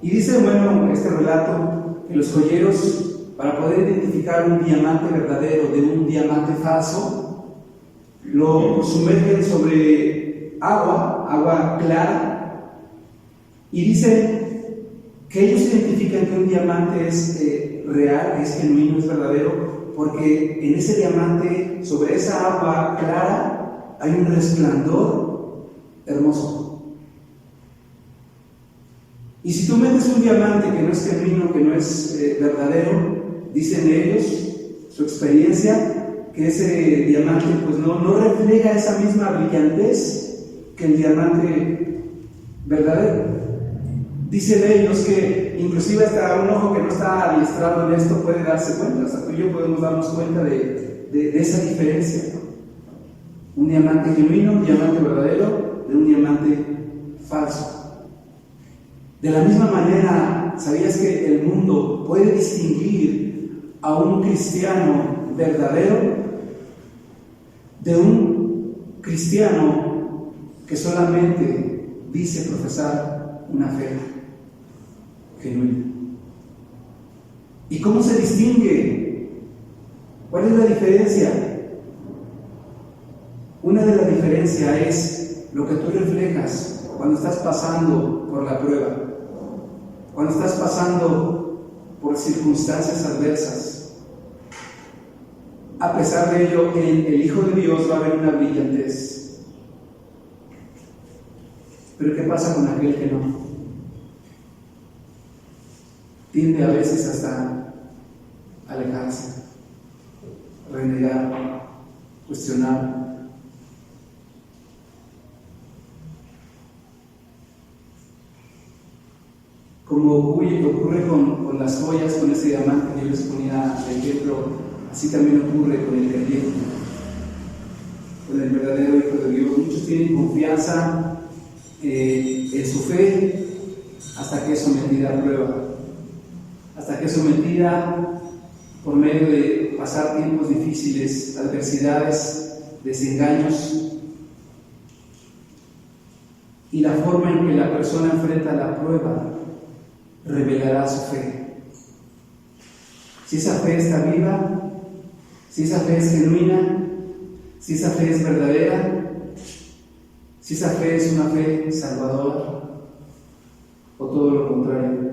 S3: Y dice, bueno, este relato, que los joyeros, para poder identificar un diamante verdadero de un diamante falso, lo sumergen sobre agua clara, y dicen que ellos identifican que un diamante es real, es genuino, es verdadero, porque en ese diamante, sobre esa agua clara, hay un resplandor hermoso. Y si tú metes un diamante que no es genuino, que no es verdadero, dicen ellos, su experiencia, que ese diamante pues no refleja esa misma brillantez que el diamante verdadero. Dicen ellos que inclusive hasta un ojo que no está adiestrado en esto puede darse cuenta, hasta tú y yo podemos darnos cuenta de esa diferencia. Un diamante genuino, un diamante verdadero, de un diamante falso. De la misma manera, ¿sabías que el mundo puede distinguir a un cristiano verdadero de un cristiano que solamente dice profesar una fe genuina? ¿Y cómo se distingue? ¿Cuál es la diferencia? Una de las diferencias es lo que tú reflejas cuando estás pasando por la prueba, cuando estás pasando por circunstancias adversas. A pesar de ello, en el Hijo de Dios va a haber una brillantez. Pero ¿qué pasa con aquel que no? Tiende a veces hasta alejarse, renegar, cuestionar. Como ocurre con las joyas, con ese diamante que yo les ponía de ejemplo, así también ocurre con el creyente, con el verdadero Hijo de Dios. Muchos tienen confianza en su fe hasta que es sometida a prueba, hasta que es sometida por medio de pasar tiempos difíciles, adversidades, desengaños, y la forma en que la persona enfrenta la prueba revelará su fe. Si esa fe está viva, si esa fe es genuina, si esa fe es verdadera, si esa fe es una fe salvadora, o todo lo contrario.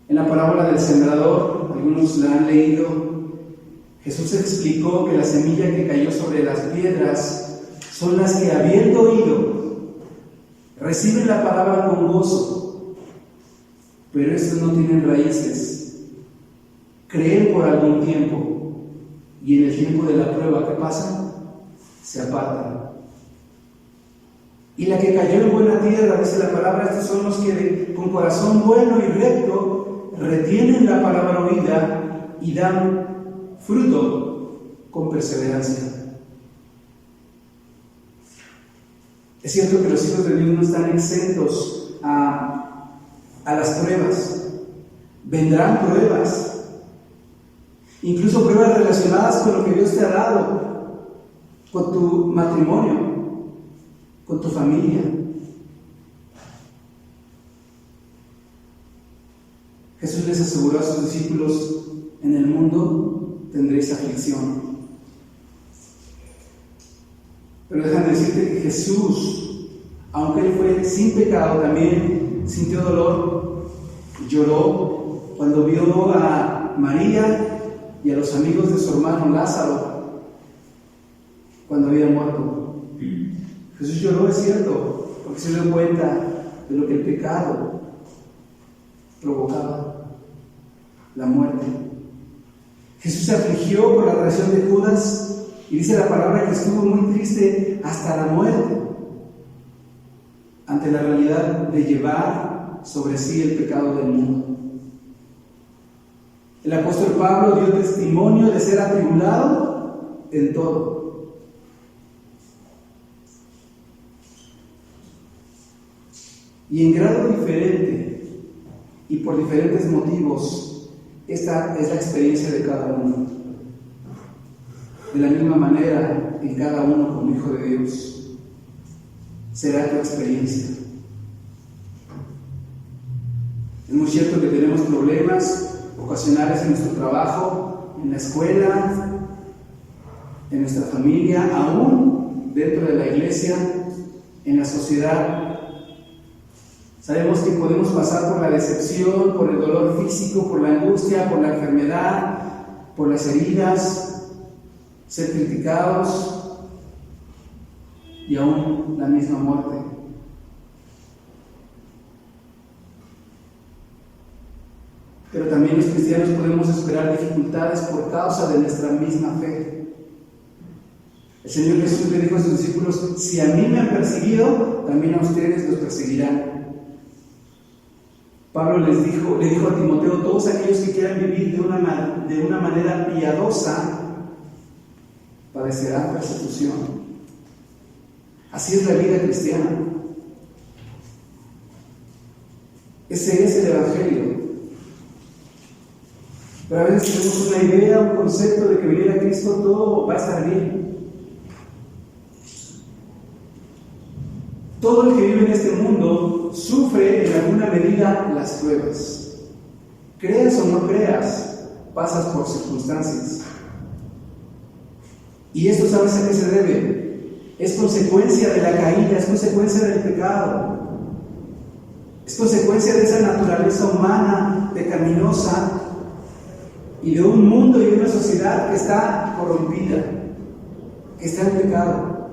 S3: En la parábola del sembrador, algunos la han leído, Jesús explicó que la semilla que cayó sobre las piedras son las que, habiendo oído, reciben la palabra con gozo, pero estos no tienen raíces, creen por algún tiempo, y en el tiempo de la prueba, ¿qué pasa? Se apartan. Y la que cayó en buena tierra, dice la palabra, estos son los que con corazón bueno y recto retienen la palabra oída y dan fruto con perseverancia. Es cierto que los hijos de Dios no están exentos a las pruebas. Vendrán pruebas, incluso pruebas relacionadas con lo que Dios te ha dado, con tu matrimonio, con tu familia. Jesús les aseguró a sus discípulos: en el mundo tendréis aflicción. Pero déjame decirte que Jesús, aunque Él fue sin pecado, también sintió dolor, lloró cuando vio a María y a los amigos de su hermano Lázaro cuando había muerto. Jesús lloró, es cierto, porque se dio cuenta de lo que el pecado provocaba, la muerte. Jesús se afligió por la traición de Judas, y dice la palabra que estuvo muy triste hasta la muerte, ante la realidad de llevar sobre sí el pecado del mundo. El apóstol Pablo dio testimonio de ser atribulado en todo. Y en grado diferente y por diferentes motivos, esta es la experiencia de cada uno. De la misma manera, en cada uno como hijo de Dios, será tu experiencia. Es muy cierto que tenemos problemas ocasionales en nuestro trabajo, en la escuela, en nuestra familia, aún dentro de la iglesia, en la sociedad. Sabemos que podemos pasar por la decepción, por el dolor físico, por la angustia, por la enfermedad, por las heridas, ser criticados y aún la misma muerte. Pero también los cristianos podemos esperar dificultades por causa de nuestra misma fe. El Señor Jesús le dijo a sus discípulos: si a mí me han perseguido, también a ustedes los perseguirán. Pablo le dijo a Timoteo: todos aquellos que quieran vivir de una manera piadosa padecerán persecución. Así es la vida cristiana. Ese es el Evangelio. Pero a veces tenemos una idea, un concepto de que venir a Cristo todo va a estar bien. Todo el que vive en este mundo sufre en alguna medida las pruebas. Creas o no creas, pasas por circunstancias. Y esto, ¿sabes a qué se debe? Es consecuencia de la caída, es consecuencia del pecado, es consecuencia de esa naturaleza humana pecaminosa y de un mundo y de una sociedad que está corrompida, que está en pecado.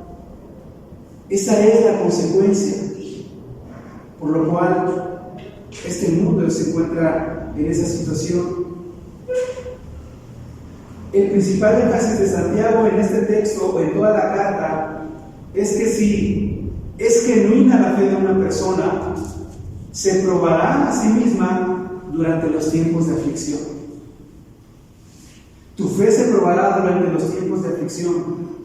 S3: Esa es la consecuencia, por lo cual este mundo se encuentra en esa situación. El principal énfasis de Santiago en este texto o en toda la carta es que si es genuina la fe de una persona, se probará a sí misma durante los tiempos de aflicción. Tu fe se probará durante los tiempos de aflicción,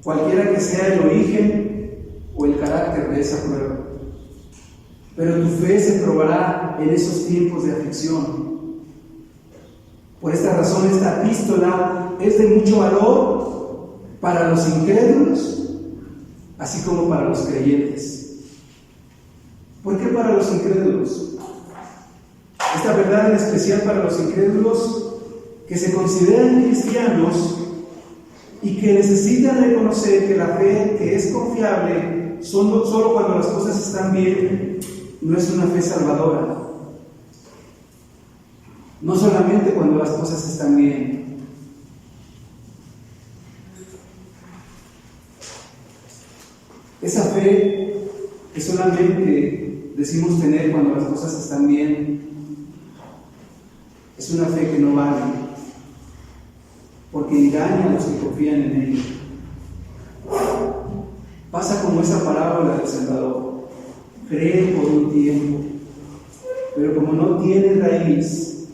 S3: cualquiera que sea el origen o el carácter de esa prueba. Pero tu fe se probará en esos tiempos de aflicción. Por esta razón, esta epístola es de mucho valor para los incrédulos, así como para los creyentes. ¿Por qué para los incrédulos? Esta verdad en especial para los incrédulos que se consideran cristianos y que necesitan reconocer que la fe que es confiable solo cuando las cosas están bien, no es una fe salvadora. No solamente cuando las cosas están bien. Esa fe que solamente decimos tener cuando las cosas están bien, es una fe que no vale, porque engaña a los que confían en ella. Pasa como esa parábola del sembrador: cree por un tiempo, pero como no tiene raíz,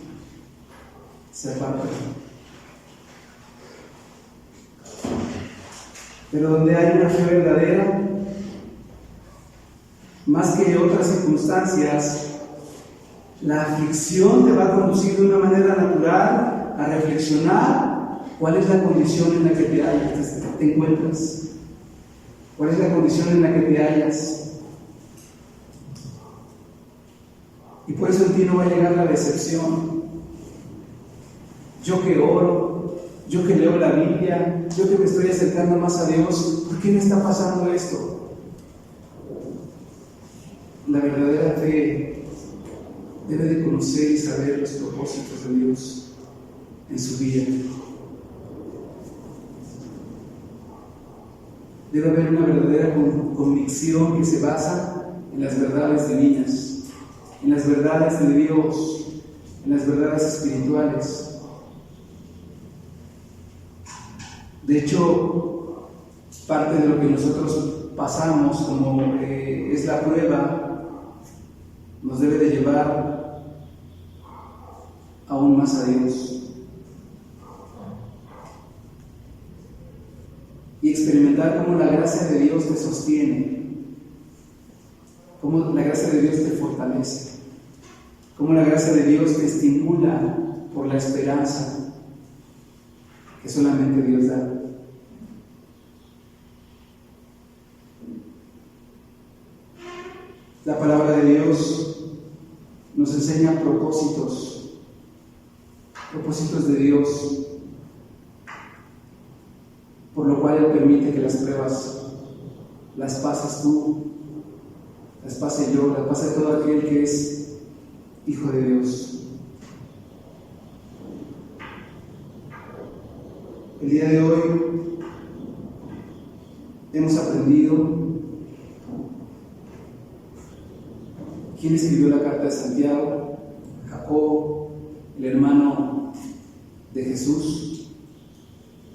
S3: se aparta. Pero donde hay una fe verdadera, más que otras circunstancias, la aflicción te va a conducir de una manera natural a reflexionar cuál es la condición en la que te encuentras, cuál es la condición en la que te hallas. Y por eso en ti no va a llegar la decepción. Yo que oro, yo que leo la Biblia, yo que me estoy acercando más a Dios, ¿por qué me está pasando esto? La verdadera fe debe de conocer y saber los propósitos de Dios en su vida. Debe haber una verdadera convicción que se basa en las verdades divinas, en las verdades de Dios, en las verdades espirituales. De hecho, parte de lo que nosotros pasamos como es la prueba, nos debe de llevar aún más a Dios y experimentar cómo la gracia de Dios te sostiene, cómo la gracia de Dios te fortalece, cómo la gracia de Dios te estimula por la esperanza que solamente Dios da. La palabra de Dios nos enseña propósitos de Dios, por lo cual Él permite que las pruebas las pases tú, las pase yo, las pase todo aquel que es hijo de Dios. El día de hoy hemos aprendido quién escribió la carta de Santiago, Jacobo, el hermano de Jesús,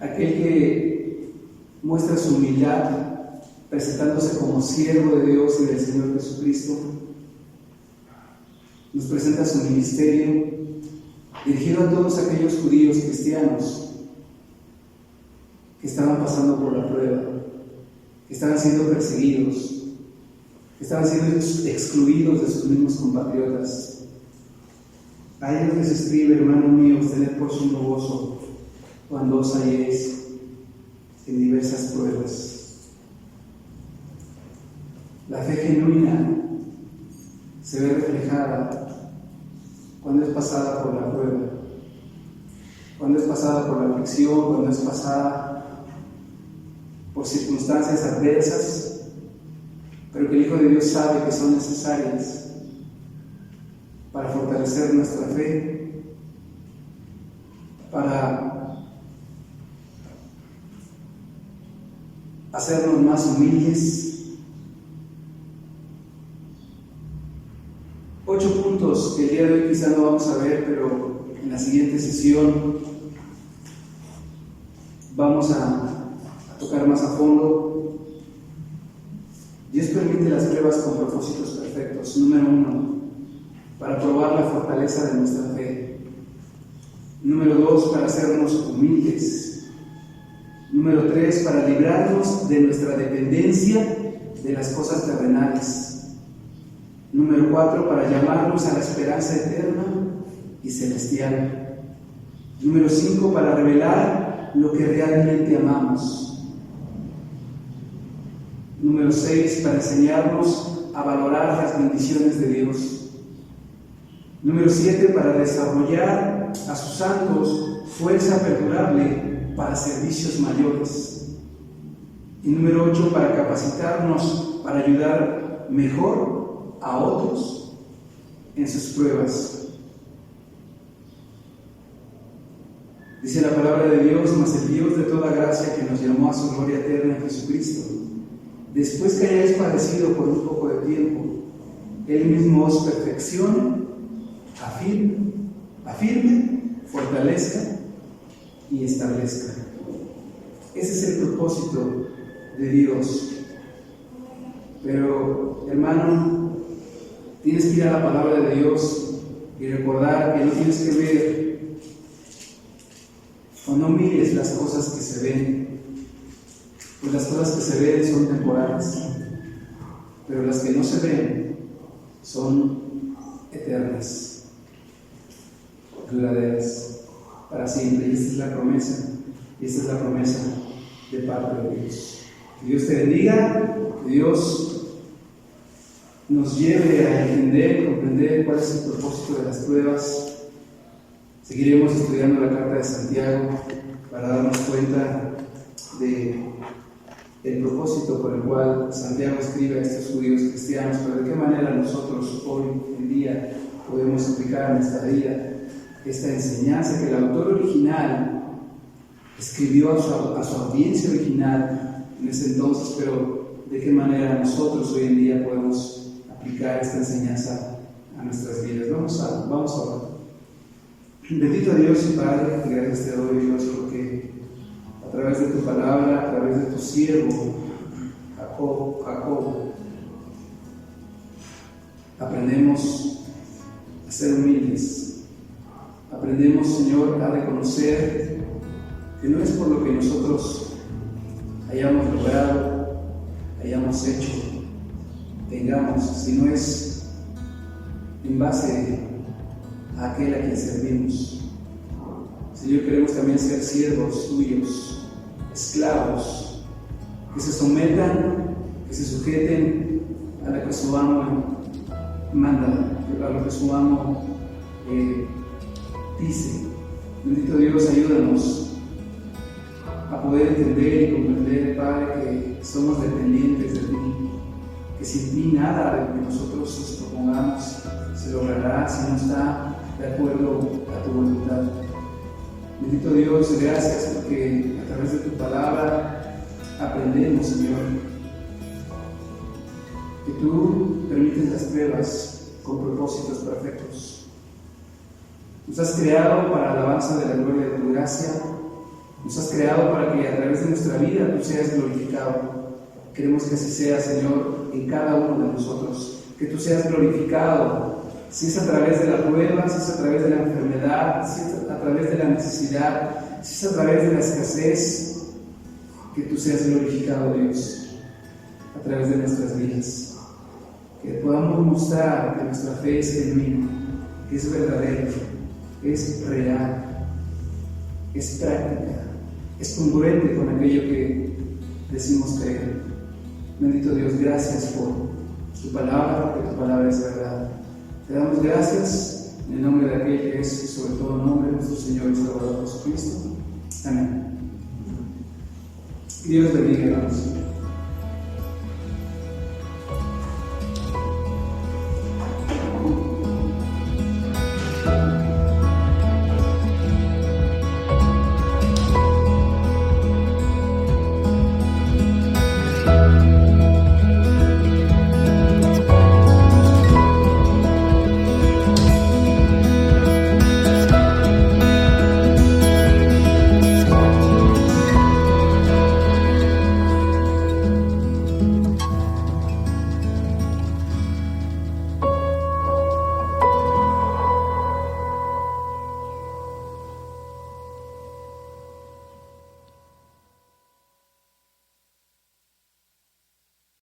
S3: aquel que muestra su humildad presentándose como siervo de Dios y del Señor Jesucristo. Nos presenta su ministerio dirigido a todos aquellos judíos cristianos que estaban pasando por la prueba, que estaban siendo perseguidos, que estaban siendo excluidos de sus mismos compatriotas. A ellos les escribe: hermano mío, tened por sumo gozo cuando os halléis en diversas pruebas. La fe genuina se ve reflejada cuando es pasada por la prueba, cuando es pasada por la aflicción, cuando es pasada por circunstancias adversas, pero que el Hijo de Dios sabe que son necesarias para fortalecer nuestra fe, para hacernos más humildes. 8 puntos que el día de hoy quizá no vamos a ver, pero en la siguiente sesión vamos a tocar más a fondo. Dios permite las pruebas con propósitos perfectos. Número 1, para probar la fortaleza de nuestra fe. Número 2, para hacernos humildes. Número 3, para librarnos de nuestra dependencia de las cosas terrenales. Número 4, para llamarnos a la esperanza eterna y celestial. Número 5, para revelar lo que realmente amamos. Número 6, para enseñarnos a valorar las bendiciones de Dios. Número 7, para desarrollar a sus santos fuerza perdurable para servicios mayores. Y número 8, para capacitarnos para ayudar mejor a otros en sus pruebas. Dice la palabra de Dios: mas el Dios de toda gracia, que nos llamó a su gloria eterna en Jesucristo, después que hayáis padecido por un poco de tiempo, Él mismo os perfeccione, afirme, fortalezca y establezca. Ese es el propósito de Dios. Pero, hermano, tienes que ir a la palabra de Dios y recordar que no tienes que ver o no mires las cosas que se ven, pues las cosas que se ven son temporales, pero las que no se ven son eternas, duraderas, para siempre. Y esta es la promesa, de parte de Dios. Que Dios te bendiga, que Dios nos lleve a entender, comprender cuál es el propósito de las pruebas. Seguiremos estudiando la carta de Santiago para darnos cuenta del propósito por el cual Santiago escribe a estos judíos cristianos, pero de qué manera nosotros hoy en día podemos aplicar a nuestra vida esta enseñanza que el autor original escribió a su audiencia original en ese entonces, pero de qué manera nosotros hoy en día podemos aplicar esta enseñanza a nuestras vidas. Vamos a orar. Bendito Dios y Padre, gracias te doy, Dios, porque a través de tu palabra, a través de tu siervo Jacob, aprendemos a ser humildes. Aprendemos, Señor, a reconocer que no es por lo que nosotros hayamos logrado, hayamos hecho, tengamos, sino es en base a aquel a quien servimos. Señor, queremos también ser siervos tuyos, esclavos, que se sometan, que se sujeten a lo que su amo manda, a lo que su amo dice. Bendito Dios, ayúdanos a poder entender y comprender, Padre, que somos dependientes de ti, que sin ti nada de lo que nosotros nos propongamos se logrará si no está de acuerdo a tu voluntad. Bendito Dios, gracias porque a través de tu palabra aprendemos, Señor, que tú permites las pruebas con propósitos perfectos. Nos has creado para la alabanza de la gloria de tu gracia. Nos has creado para que a través de nuestra vida tú seas glorificado. Queremos que así sea, Señor, en cada uno de nosotros. Que tú seas glorificado, si es a través de la prueba, si es a través de la enfermedad, si es a través de la necesidad, si es a través de la escasez. Que tú seas glorificado, Dios, a través de nuestras vidas. Que podamos mostrar que nuestra fe es genuina, que es verdadera, que es real, es práctica, es congruente con aquello que decimos creer. Bendito Dios, gracias por tu palabra, porque tu palabra es verdad. Te damos gracias en el nombre de aquel que es sobre todo nombre, nuestro Señor y Salvador Jesucristo. Amén. Dios bendiga, hermanos.